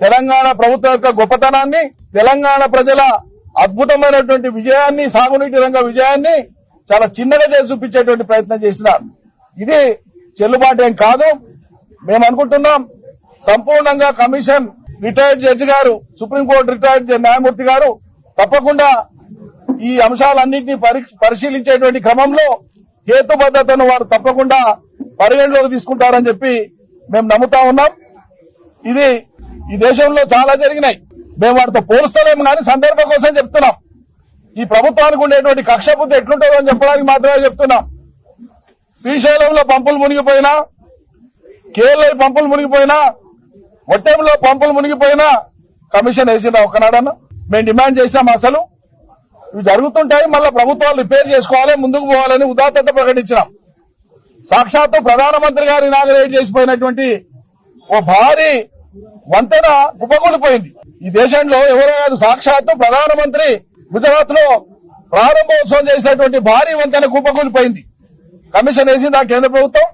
తెలంగాణ ప్రభుత్వం యొక్క గొప్పతనాన్ని, తెలంగాణ ప్రజల అద్భుతమైనటువంటి విజయాన్ని, సాగునీటి రంగ విజయాన్ని చాలా చిన్నగా చేసి చూపించేటువంటి ప్రయత్నం చేసినారు. ఇది చెల్లుబాటు ఏం కాదు. మేము అనుకుంటున్నాం సంపూర్ణంగా కమిషన్ రిటైర్డ్ జడ్జి గారు, సుప్రీంకోర్టు రిటైర్డ్ న్యాయమూర్తి గారు తప్పకుండా ఈ అంశాలన్నింటినీ పరిశీలించేటువంటి క్రమంలో హేతుబద్ధతను వారు తప్పకుండా పరిగణలోకి తీసుకుంటారని చెప్పి మేము నమ్ముతా ఉన్నాం. ఇది ఈ దేశంలో చాలా జరిగినాయి. మేము వాటితో పోల్స్తలేము కానీ సందర్భం కోసం చెప్తున్నాం. ఈ ప్రభుత్వానికి ఉండేటువంటి కక్ష బుద్ధి ఎట్లుంటుందో అని చెప్పడానికి మాత్రమే చెప్తున్నాం. శ్రీశైలంలో పంపులు మునిగిపోయినా, కేరళ పంపులు మునిగిపోయినా, ఒట్టెంలో పంపులు మునిగిపోయినా కమిషన్ వేసినా ఒకనాడన్నా మేము డిమాండ్ చేసినాం. అసలు ఇవి జరుగుతుంటాయి, మళ్ళా ప్రభుత్వాలు రిపేర్ చేసుకోవాలి, ముందుకు పోవాలని ఉదాత్తత ప్రకటించినాం. సాక్షాత్తు ప్రధానమంత్రి గారు ఇనాగరేట్ చేసిపోయినటువంటి ఓ భారీ వంతెన కుప్పకూలిపోయింది. ఈ దేశంలో ఎవరో కాదు, సాక్షాత్తు ప్రధానమంత్రి గుజరాత్ లో ప్రారంభోత్సవం చేసినటువంటి భారీ వంతెన కుప్పకూలిపోయింది. కమిషన్ వేసిందా కేంద్ర ప్రభుత్వం?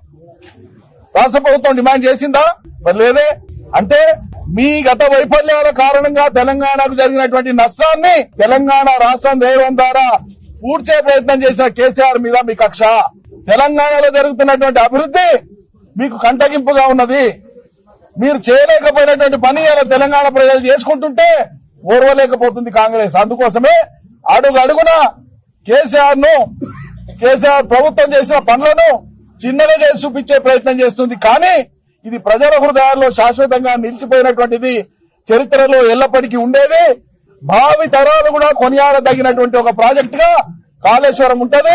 రాష్ట్ర ప్రభుత్వం డిమాండ్ చేసిందా? మరి లేదే. అంటే మీ గత వైఫల్యాల కారణంగా తెలంగాణకు జరిగినటువంటి నష్టాన్ని తెలంగాణ రాష్ట్రం దేవం ద్వారా పూడ్చే ప్రయత్నం చేసిన కేసీఆర్ మీద మీ కక్ష. తెలంగాణలో జరుగుతున్నటువంటి అభివృద్ధి మీకు కంటగింపుగా ఉన్నది. మీరు చేయలేకపోయినటువంటి పని ఇలా తెలంగాణ ప్రజలు చేసుకుంటుంటే ఓర్వలేకపోతుంది కాంగ్రెస్. అందుకోసమే అడుగడుగున కేసీఆర్ ప్రభుత్వం చేసిన పనులను చిన్నగా చేసి చూపించే ప్రయత్నం చేస్తుంది. కానీ ఇది ప్రజల హృదయాల్లో శాశ్వతంగా నిలిచిపోయినటువంటిది, చరిత్రలో ఎల్లప్పటికీ ఉండేది. భావి తరాలు కూడా కొనియాడదగినటువంటి ఒక ప్రాజెక్టుగా కాళేశ్వరం ఉంటది.